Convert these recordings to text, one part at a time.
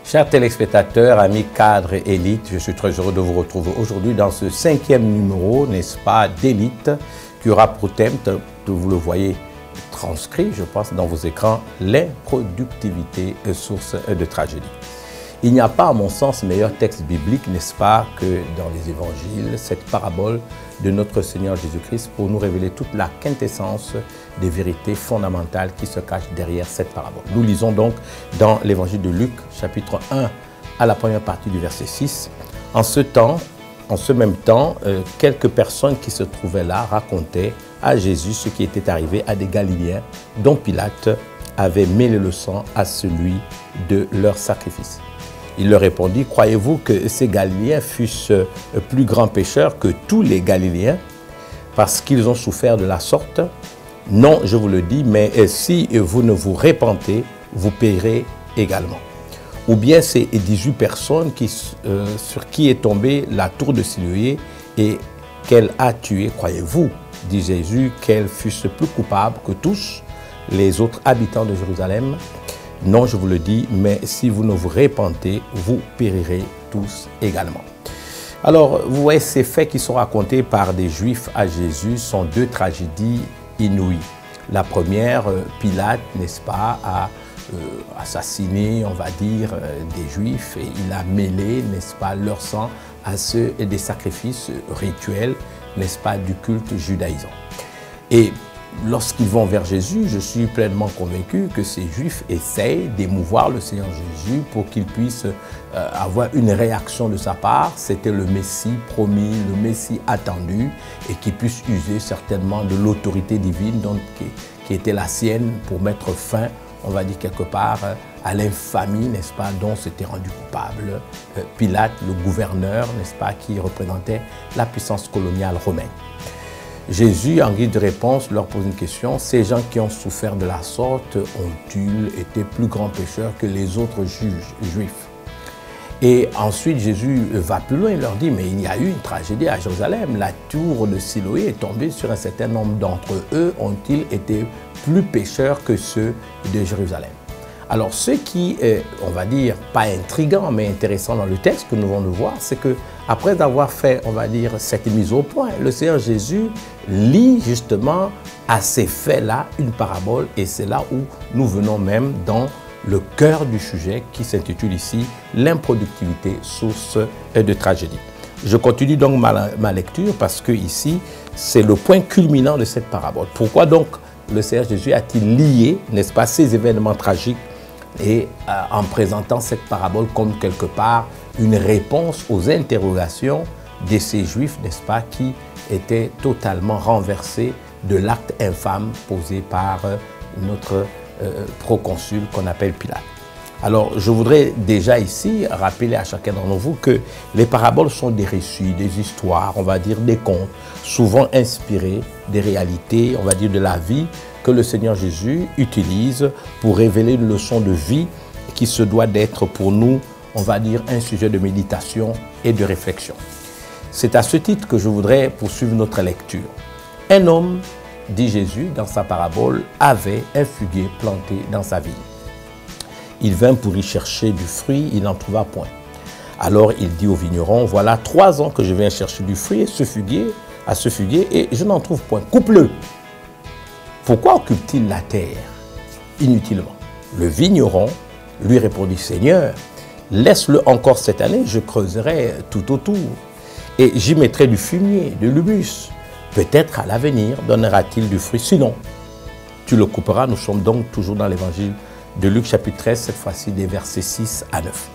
Chers téléspectateurs, amis cadres et élites, je suis très heureux de vous retrouver aujourd'hui dans ce 5e numéro, n'est-ce pas, d'Élite, qui aura pour thème, vous le voyez transcrit, je pense, dans vos écrans, l'improductivité, source de tragédie. Il n'y a pas, à mon sens, meilleur texte biblique, n'est-ce pas, que dans les évangiles, cette parabole de notre Seigneur Jésus-Christ pour nous révéler toute la quintessence des vérités fondamentales qui se cachent derrière cette parabole. Nous lisons donc dans l'évangile de Luc, chapitre 1, à la première partie du verset 6. En ce même temps, quelques personnes qui se trouvaient là racontaient à Jésus ce qui était arrivé à des Galiléens dont Pilate avait mêlé le sang à celui de leur sacrifice. Il leur répondit, « Croyez-vous que ces Galiléens fussent plus grands pécheurs que tous les Galiléens parce qu'ils ont souffert de la sorte? Non, je vous le dis, mais si vous ne vous repentez, vous paierez également. » Ou bien ces 18 personnes sur qui est tombée la tour de Siloé et qu'elle a tué, croyez-vous, dit Jésus, qu'elles fussent plus coupables que tous les autres habitants de Jérusalem? Non, je vous le dis, mais si vous ne vous repentez, vous périrez tous également. Alors, vous voyez, ces faits qui sont racontés par des Juifs à Jésus sont deux tragédies inouïes. La première, Pilate, n'est-ce pas, a assassiné, on va dire, des Juifs et il a mêlé, n'est-ce pas, leur sang à ceux des sacrifices rituels, n'est-ce pas, du culte judaïsant. Et lorsqu'ils vont vers Jésus, je suis pleinement convaincu que ces Juifs essayent d'émouvoir le Seigneur Jésus pour qu'il puisse avoir une réaction de sa part. C'était le Messie promis, le Messie attendu, et qu'il puisse user certainement de l'autorité divine qui était la sienne pour mettre fin, on va dire quelque part, à l'infamie, n'est-ce pas, dont s'était rendu coupable Pilate, le gouverneur, n'est-ce pas, qui représentait la puissance coloniale romaine. Jésus, en guise de réponse, leur pose une question. Ces gens qui ont souffert de la sorte ont-ils été plus grands pécheurs que les autres juifs? Et ensuite, Jésus va plus loin, il leur dit, mais il y a eu une tragédie à Jérusalem. La tour de Siloé est tombée sur un certain nombre d'entre eux. Ont-ils été plus pécheurs que ceux de Jérusalem? Alors, ce qui est, on va dire, pas intriguant, mais intéressant dans le texte que nous venons de voir, c'est que après avoir fait, on va dire, cette mise au point, le Seigneur Jésus lit justement à ces faits-là une parabole, et c'est là où nous venons même dans le cœur du sujet qui s'intitule ici « L'improductivité, source de tragédie ». Je continue donc ma lecture parce que ici, c'est le point culminant de cette parabole. Pourquoi donc le Seigneur Jésus a-t-il lié, n'est-ce pas, ces événements tragiques et en présentant cette parabole comme quelque part une réponse aux interrogations de ces Juifs, n'est-ce pas, qui étaient totalement renversés de l'acte infâme posé par notre proconsul qu'on appelle Pilate. Alors, je voudrais déjà ici rappeler à chacun d'entre vous que les paraboles sont des récits, des histoires, on va dire des contes, souvent inspirés des réalités, on va dire de la vie que le Seigneur Jésus utilise pour révéler une leçon de vie qui se doit d'être pour nous, on va dire, un sujet de méditation et de réflexion. C'est à ce titre que je voudrais poursuivre notre lecture. Un homme, dit Jésus dans sa parabole, avait un figuier planté dans sa vigne. Il vint pour y chercher du fruit, il n'en trouva point. Alors il dit au vigneron, voilà 3 ans que je viens chercher du fruit à ce figuier et je n'en trouve point. Coupe-le. Pourquoi occupe-t-il la terre inutilement? Le vigneron lui répondit, Seigneur, laisse-le encore cette année, je creuserai tout autour et j'y mettrai du fumier, de l'humus. Peut-être à l'avenir donnera-t-il du fruit, sinon tu le couperas. Nous sommes donc toujours dans l'évangile de Luc chapitre 13, cette fois-ci des versets 6 à 9.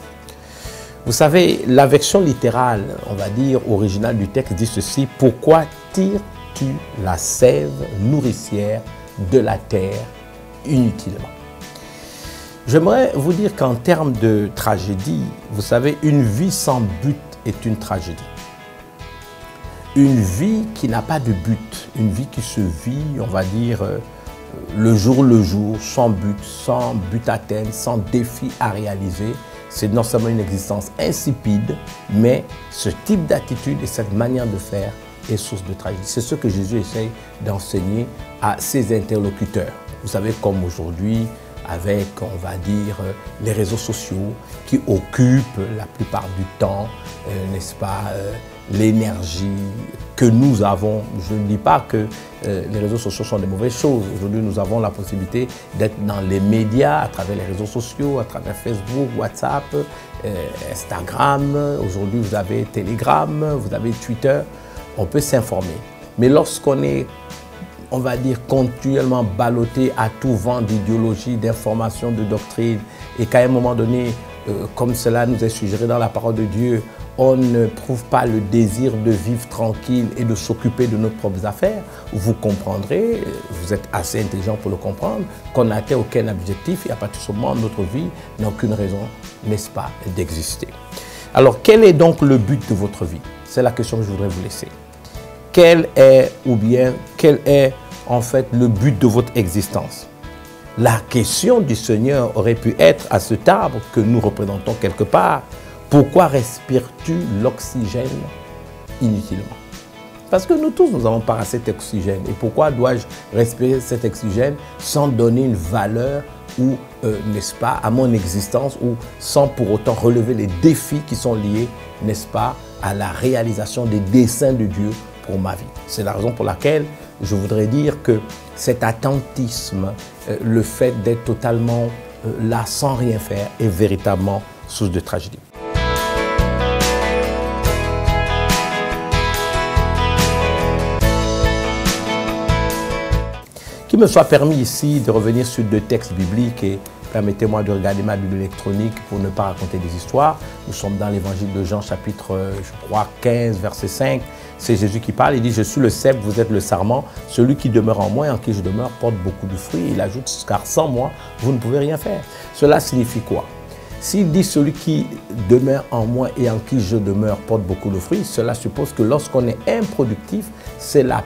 Vous savez, la version littérale, on va dire, originale du texte dit ceci, « Pourquoi tires-tu la sève nourricière de la terre inutilement ?» J'aimerais vous dire qu'en termes de tragédie, vous savez, une vie sans but est une tragédie. Une vie qui n'a pas de but, une vie qui se vit, on va dire, le jour, sans but à atteindre, sans défi à réaliser, c'est non seulement une existence insipide, mais ce type d'attitude et cette manière de faire est source de tragédie. C'est ce que Jésus essaye d'enseigner à ses interlocuteurs. Vous savez, comme aujourd'hui, avec, on va dire, les réseaux sociaux qui occupent la plupart du temps, n'est-ce pas, l'énergie que nous avons. Je ne dis pas que les réseaux sociaux sont des mauvaises choses. Aujourd'hui, nous avons la possibilité d'être dans les médias à travers les réseaux sociaux, à travers Facebook, WhatsApp, Instagram. Aujourd'hui, vous avez Telegram, vous avez Twitter. On peut s'informer. Mais lorsqu'on est, on va dire, continuellement ballotté à tout vent d'idéologie, d'information, de doctrine, et qu'à un moment donné, comme cela nous est suggéré dans la parole de Dieu, on ne prouve pas le désir de vivre tranquille et de s'occuper de nos propres affaires, vous comprendrez, vous êtes assez intelligent pour le comprendre, qu'on n'atteint aucun objectif et à partir de ce moment, notre vie n'a aucune raison, n'est-ce pas, d'exister. Alors, quel est donc le but de votre vie? C'est la question que je voudrais vous laisser. Quel est en fait le but de votre existence? La question du Seigneur aurait pu être à cet arbre que nous représentons quelque part. Pourquoi respires-tu l'oxygène inutilement? Parce que nous tous, nous avons part à cet oxygène. Et pourquoi dois-je respirer cet oxygène sans donner une valeur ou, n'est-ce pas, à mon existence ou sans pour autant relever les défis qui sont liés, n'est-ce pas, à la réalisation des desseins de Dieu pour ma vie? C'est la raison pour laquelle je voudrais dire que cet attentisme, le fait d'être totalement là sans rien faire, est véritablement source de tragédie. Qu'il me soit permis ici de revenir sur 2 textes bibliques et permettez-moi de regarder ma Bible électronique pour ne pas raconter des histoires. Nous sommes dans l'évangile de Jean, chapitre, je crois, 15, verset 5. C'est Jésus qui parle, il dit « Je suis le cep, vous êtes le sarment. Celui qui demeure en moi et en qui je demeure porte beaucoup de fruits. » Il ajoute « Car sans moi, vous ne pouvez rien faire. » Cela signifie quoi? S'il dit « Celui qui demeure en moi et en qui je demeure porte beaucoup de fruits », cela suppose que lorsqu'on est improductif, c'est la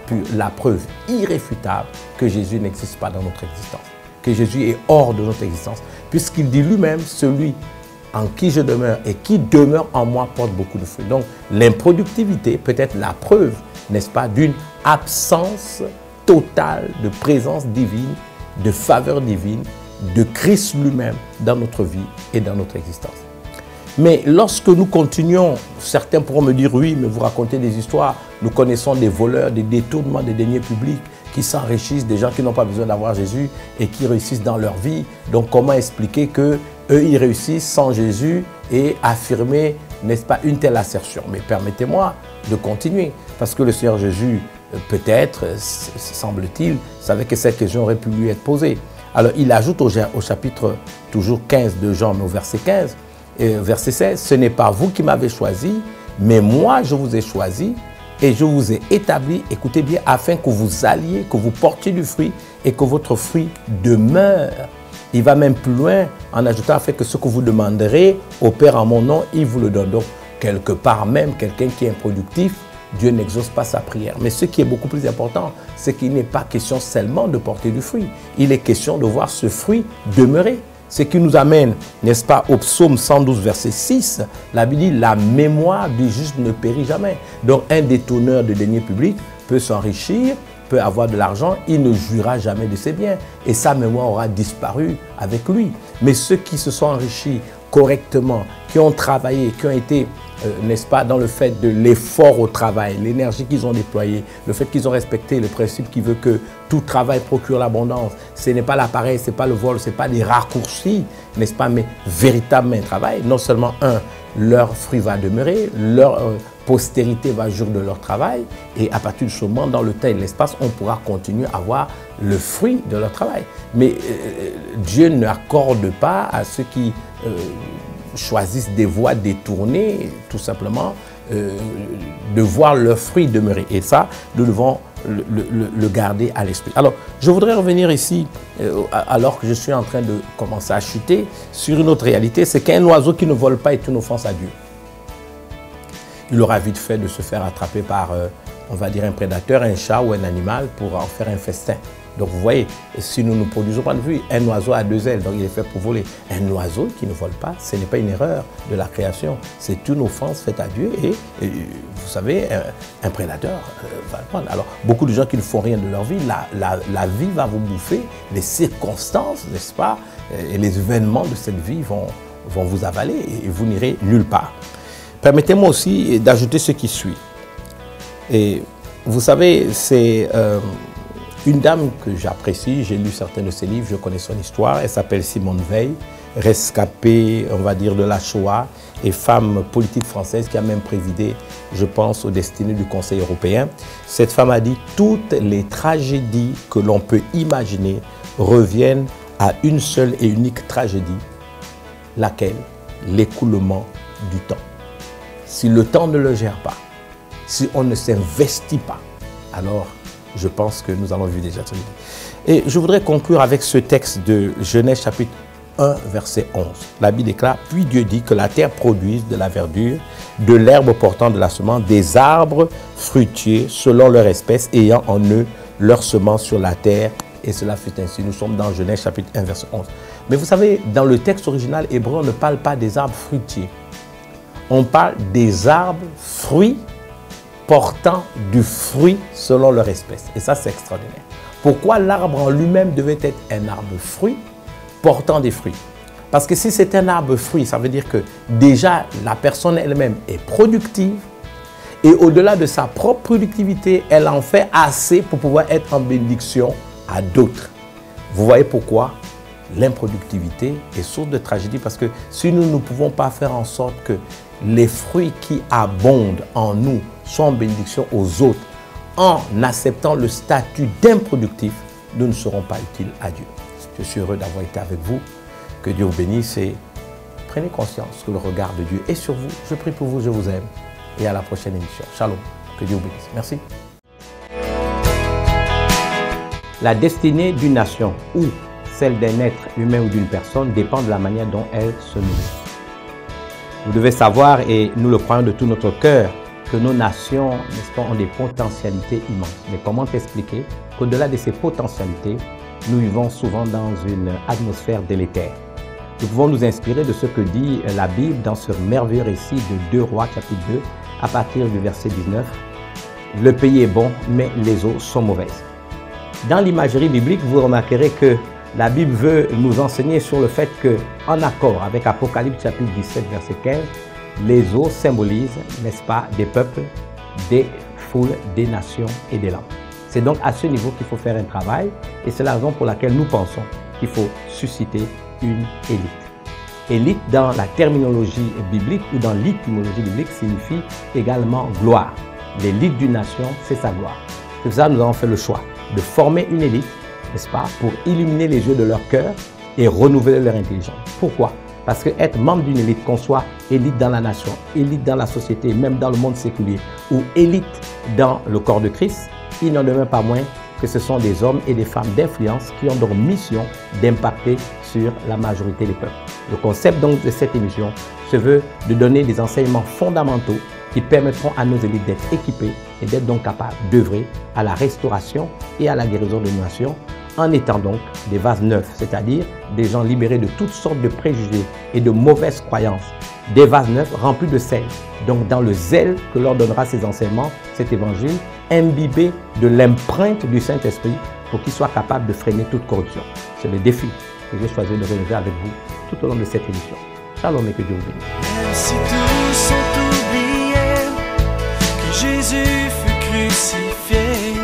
preuve irréfutable que Jésus n'existe pas dans notre existence, que Jésus est hors de notre existence, puisqu'il dit lui-même « Celui en qui je demeure et qui demeure en moi porte beaucoup de fruits. » Donc l'improductivité peut être la preuve, n'est-ce pas, d'une absence totale de présence divine, de faveur divine, de Christ lui-même dans notre vie et dans notre existence. Mais lorsque nous continuons, certains pourront me dire « Oui, mais vous racontez des histoires, nous connaissons des voleurs, des détournements des deniers publics qui s'enrichissent, des gens qui n'ont pas besoin d'avoir Jésus et qui réussissent dans leur vie. Donc comment expliquer que eux, ils réussissent sans Jésus et affirmer, n'est-ce pas, une telle assertion? » Mais permettez-moi de continuer, parce que le Seigneur Jésus, peut-être, semble-t-il, savait que cette question aurait pu lui être posée. Alors il ajoute au chapitre toujours 15 de Jean, mais au verset 15, verset 16, « Ce n'est pas vous qui m'avez choisi, mais moi je vous ai choisi et je vous ai établi, écoutez bien, afin que vous alliez, que vous portiez du fruit et que votre fruit demeure. » Il va même plus loin en ajoutant afin que ce que vous demanderez au Père en mon nom, il vous le donne. Donc, quelque part même, quelqu'un qui est improductif, Dieu n'exauce pas sa prière. Mais ce qui est beaucoup plus important, c'est qu'il n'est pas question seulement de porter du fruit. Il est question de voir ce fruit demeurer. Ce qui nous amène, n'est-ce pas, au psaume 112, verset 6, la Bible dit « La mémoire du juste ne périt jamais ». Donc, un détourneur de deniers publics peut s'enrichir, peut avoir de l'argent, il ne jouira jamais de ses biens. Et sa mémoire aura disparu avec lui. Mais ceux qui se sont enrichis correctement, qui ont travaillé, qui ont été, n'est-ce pas, dans le fait de l'effort au travail, l'énergie qu'ils ont déployée, le fait qu'ils ont respecté le principe qui veut que tout travail procure l'abondance. Ce n'est pas l'appareil, ce n'est pas le vol, ce n'est pas des raccourcis, n'est-ce pas, mais véritablement un travail. Non seulement, leur fruit va demeurer, leur postérité va jouir de leur travail, et à partir de ce moment, dans le temps et l'espace, on pourra continuer à voir le fruit de leur travail. Mais Dieu n'accorde pas à ceux qui choisissent des voies détournées, tout simplement, de voir leur fruit demeurer. Et ça, nous devons le garder à l'esprit. Alors, je voudrais revenir ici, alors que je suis en train de commencer à chuter, sur une autre réalité, c'est qu'un oiseau qui ne vole pas est une offense à Dieu. Il aura vite fait de se faire attraper par, on va dire, un prédateur, un chat ou un animal pour en faire un festin. Donc vous voyez, si nous ne produisons pas de fruits, un oiseau a deux ailes, donc il est fait pour voler. Un oiseau qui ne vole pas, ce n'est pas une erreur de la création, c'est une offense faite à Dieu et vous savez, un prédateur va le prendre. Alors beaucoup de gens qui ne font rien de leur vie, la vie va vous bouffer, les circonstances, n'est-ce pas, et les événements de cette vie vont vous avaler et vous n'irez nulle part. Permettez-moi aussi d'ajouter ce qui suit. Et vous savez, c'est une dame que j'apprécie, j'ai lu certains de ses livres, je connais son histoire, elle s'appelle Simone Veil, rescapée, on va dire, de la Shoah et femme politique française qui a même présidé, je pense, aux destinées du Conseil européen. Cette femme a dit « Toutes les tragédies que l'on peut imaginer reviennent à une seule et unique tragédie, laquelle? L'écoulement du temps. Si le temps ne le gère pas, si on ne s'investit pas, alors je pense que nous allons vivre des tragédies. » Et je voudrais conclure avec ce texte de Genèse chapitre 1, verset 11. La Bible déclare « Puis Dieu dit que la terre produise de la verdure, de l'herbe portant de la semence, des arbres fruitiers selon leur espèce, ayant en eux leur semence sur la terre. Et cela fut ainsi. » Nous sommes dans Genèse chapitre 1, verset 11. Mais vous savez, dans le texte original hébreu, on ne parle pas des arbres fruitiers. On parle des arbres fruits portant du fruit selon leur espèce. Et ça, c'est extraordinaire. Pourquoi l'arbre en lui-même devait être un arbre fruit portant des fruits? Parce que si c'est un arbre fruit, ça veut dire que déjà la personne elle-même est productive et au-delà de sa propre productivité, elle en fait assez pour pouvoir être en bénédiction à d'autres. Vous voyez pourquoi l'improductivité est source de tragédie? Parce que si nous ne pouvons pas faire en sorte que les fruits qui abondent en nous soient en bénédiction aux autres, en acceptant le statut d'improductif, nous ne serons pas utiles à Dieu. Je suis heureux d'avoir été avec vous. Que Dieu vous bénisse et prenez conscience que le regard de Dieu est sur vous. Je prie pour vous, je vous aime. Et à la prochaine émission. Shalom. Que Dieu vous bénisse. Merci. La destinée d'une nation ou celle d'un être humain ou d'une personne dépend de la manière dont elle se nourrit. Vous devez savoir, et nous le croyons de tout notre cœur, que nos nations, n'est-ce pas, ont des potentialités immenses. Mais comment expliquer qu'au-delà de ces potentialités, nous vivons souvent dans une atmosphère délétère? Nous pouvons nous inspirer de ce que dit la Bible dans ce merveilleux récit de 2 Rois, chapitre 2, à partir du verset 19. Le pays est bon, mais les eaux sont mauvaises. Dans l'imagerie biblique, vous remarquerez que la Bible veut nous enseigner sur le fait qu'en accord avec Apocalypse chapitre 17, verset 15, les eaux symbolisent, n'est-ce pas, des peuples, des foules, des nations et des langues. C'est donc à ce niveau qu'il faut faire un travail et c'est la raison pour laquelle nous pensons qu'il faut susciter une élite. Élite dans la terminologie biblique ou dans l'étymologie biblique signifie également gloire. L'élite d'une nation, c'est sa gloire. C'est pour ça que nous avons fait le choix de former une élite, n'est-ce pas, pour illuminer les yeux de leur cœur et renouveler leur intelligence. Pourquoi? Parce que être membre d'une élite, qu'on soit élite dans la nation, élite dans la société, même dans le monde séculier, ou élite dans le corps de Christ, il n'en demeure pas moins que ce sont des hommes et des femmes d'influence qui ont donc mission d'impacter sur la majorité des peuples. Le concept donc de cette émission se veut de donner des enseignements fondamentaux qui permettront à nos élites d'être équipées et d'être donc capables d'œuvrer à la restauration et à la guérison de nos nations en étant donc des vases neufs, c'est-à-dire des gens libérés de toutes sortes de préjugés et de mauvaises croyances, des vases neufs remplis de sel. Donc dans le zèle que leur donnera ces enseignements, cet évangile, imbibé de l'empreinte du Saint-Esprit pour qu'ils soient capables de freiner toute corruption. C'est le défi que j'ai choisi de relever avec vous tout au long de cette émission. Shalom et que Dieu vous bénisse. Même si tous sont oubliés, que Jésus fut crucifié,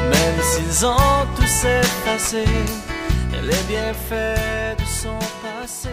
même s'ils ont tous effacé les bienfaits de son passé.